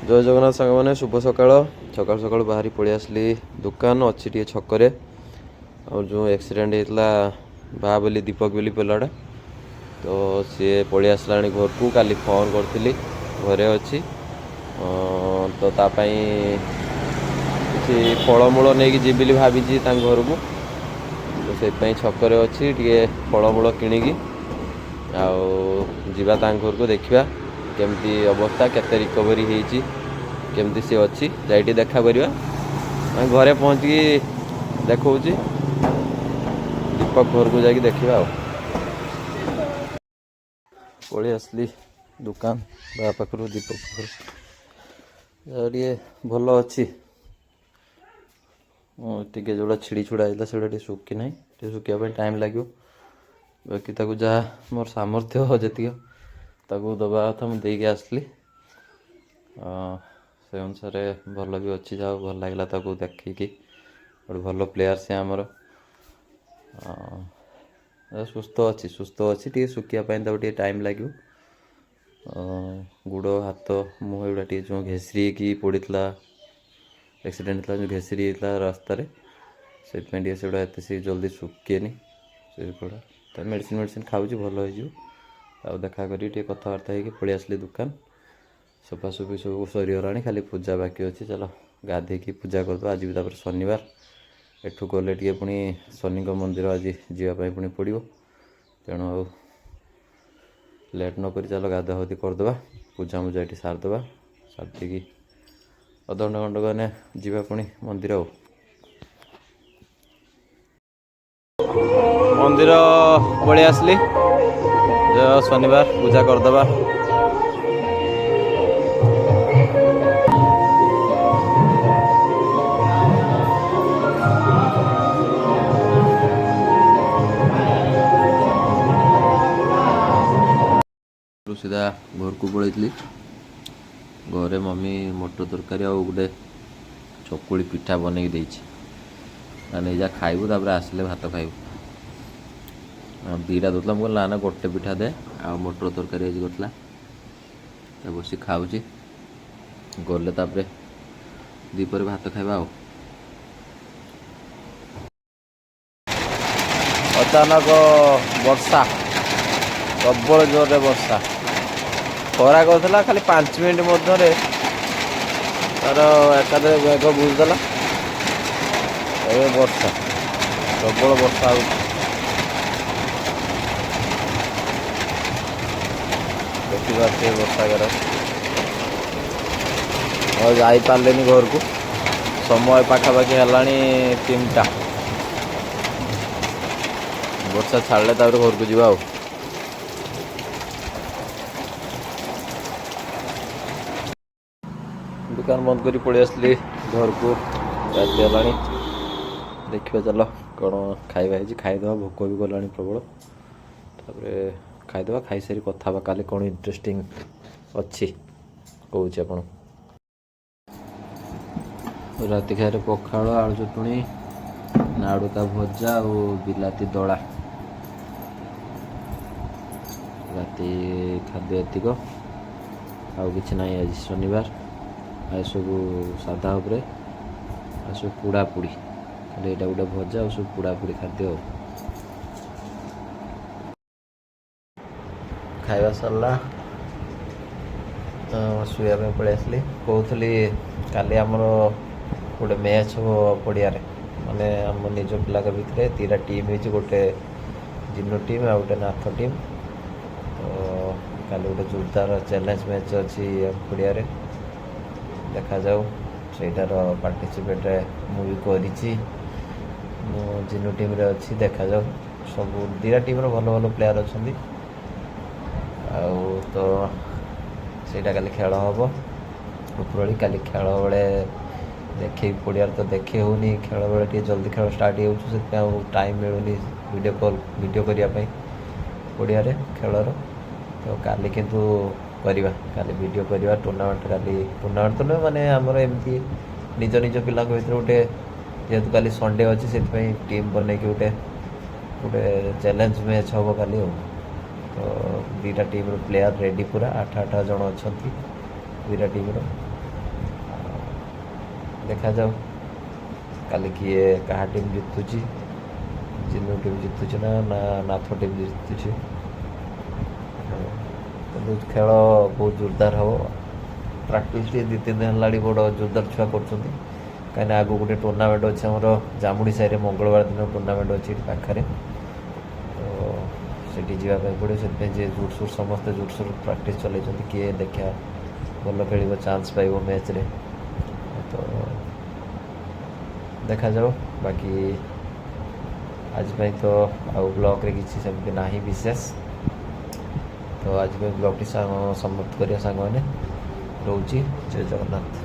जय जगन्नाथ सांग मैंने शुभ सकाळ सकाळ सकाळ बाहरी पलि आसली दुकान अच्छी टे छकरे और जो एक्सीडेंट होता बा बोली दीपक बोली पिलाटा तो सी पलि आसला घर को काली फोन करी घरे अच्छी तो तापाई किसी फलमूल नहीं जी बोली भाभी घर को तो से छकरे अच्छी टे फलमूल किणिकी आवा घर को देखा केमती अवस्था केते रिकवरी होती केमती सी अच्छी जाइए देखा करवा घरे पहुँचिकी देखा दीपक घर को जाकि देखा पलि आसली दुकान बा पाखु दीपक घर टे भल अच्छी टे जोड़ा छिड़ी छुड़ा होता से सुखी ना सुखापी टाइम लगे बाकी जहाँ मोर सामर्थ्य जी ताकू दबा कथा मुझे आसली से अनुसार भल भी अच्छी जाओ भल लगे देखिकी गोटे भल प्लेयर से आमर सुस्थ अच्छी टे सुखापी टे टाइम लगे गुड़ हाथ मुँह एगुड़ा टे जो घेसरी की पड़ा एक्सीडेंट जो घेसरी होता रास्तार से सेगुड़ा एत जल्दी सुखेनि से गुड़ा तो मेडिसिन मेडिसिन खाऊँ भल हो देखा करी कथबार्ता हो पलि आसली दुकान सफासफी सब सरीगला खाली पूजा बाकी अच्छी चलो गाधे की पूजा करदे आज भी तापर शनिवार एठू गले टे पुणी शनि मंदिर आज जावाई पुणी पड़ो तेणु आ लेट नक चलो गाधा गाधि करदे पूजा मुजा ये सारदे सारिकी अधघंटा घंटा गने जीवा पुणी मंदिर मंदिर पलि आसली शनिवार पूजा करदे सीधा घर को पलैली घरे मम्मी मटर तरकारी आ गोटे चकुली पिठा बनई नहीं जा खाइबू तापर आसले भात खाइबू दीटा दूसरा मुझे ना गोटे पिठा दे आ मटर तरकारी आज करता बस खाऊँ गले तापर दीपर भात खाइबा अचानक वर्षा प्रबल जोर वर्षा खरा करला खाली 5 मिनट मध्य तार एकादे मेघ बुझदेला वर्षा प्रबल वर्षा देखिए वर्षा कर जापारे घर को समय पाखापाखि है 3टा वर्षा छाड़े घर को जीवा दुकान बंद करी पलि आसली घर को राति है देखिए चलो कौन खाଇବା ହେଇଛି ଖାଇदेବା भोक भी गलानी प्रबल तापर खाईदेवा खाई सारी कथा काली कौन इंटरेस्टिंग अच्छी कौच आप राति खाए पखाड़ आलू चटणी नाड़ुका भजा और बिलाती दला राति खाद्य एतिक आउ कि ना आज शनिवार आ सब साधा उपरे आ सब पोड़ा पोड़ी खाली यहाँ गोटे भजा और सब पोड़ा पोड़ी खाद्य खाଇବା सरला शुआ पलि आसली कहूली काली आमर गोटे मैच हो पड़िया माने आम निज पिला भितर 2टा टीम हो गोटे जिन्नू टीम आ गोटे नाथ टीम तो काली गोटे जोरदार चैलेंज मैच अच्छी पड़िया देखा जाऊ सेटार पार्टिसिपेट मुझे करी जिन्नू टीम रे अच्छी देखा जाऊ सब 2टा टीम भल भल प्लेयर अच्छा तो सेटा काली खेल हम उपरली काली खेल बेले देखे पड़िया तो देखे होनी खेल बेले जल्दी खेल स्टार्ट हो टाइम मिलूनी वीडियो करने पड़िया खेलर तो काली किंतु करवा काली वीडियो करवा टूर्नामेंट काली टूर्नामेंट तो नहीं माने आमर एमती निज निज पिला भर गोटे जेहेतु काली संडे अच्छी से टीम बन गोटे गोटे चैलेंज मैच हम काली तो 2टा टीम प्लेयर रेडी पूरा 8 जन अच्छा 2टा टीम ଦେଖାଯାଉ କାଲି କିଏ କାହା ଟିମ୍ ଜିତୁଛି, ଜିନୁ ଟିମ୍ ଜିତୁଛି ନା ନାଥ ଟିମ୍ ଜିତୁଛି। କିନ୍ତୁ ଖେଳ ବହୁତ ଜୋରଦାର ହେବ। ପ୍ରାକ୍ଟିସ୍ ଟିକେ 2-3 ଦିନ ହେଲାଣି ବଡ଼ ଜୋରଦାର ଛୁଆ କରୁଛନ୍ତି। କାହିଁକିନା ଆଗକୁ ଗୋଟେ ଟୁର୍ଣ୍ଣାମେଣ୍ଟ ଅଛି ଆମର ଜାମୁଡ଼ି ସାହିରେ, ମଙ୍ଗଳବାର ଦିନ ଟୁର୍ଣ୍ଣାମେଣ୍ଟ ଅଛି ଏଠି ପାଖରେ। ତ ସେଠି ଯିବା ପାଇଁ ପଡ଼ିବ। ସେଥିପାଇଁ ଯିଏ ଜୋରସୋର ସମସ୍ତେ ଜୋରସୋର ପ୍ରାକ୍ଟିସ୍ ଚଲେଇଛନ୍ତି, କିଏ ଦେଖିବା ଭଲ ଖେଳିବ, ଚାନ୍ସ ପାଇବ ମ୍ୟାଚ୍ରେ। ତ ଦେଖାଯାଉ। ବାକି ଆଜି ପାଇଁ ତ ଆଉ ବ୍ଲଗ୍ରେ କିଛି ସେମିତି ନାହିଁ ବିଶେଷ। ତ ଆଜି ପାଇଁ ବ୍ଲଗ୍ଟି ସମାପ୍ତ କରିବା ସାଙ୍ଗମାନେ। ରହୁଛି। ଜୟ ଜଗନ୍ନାଥ।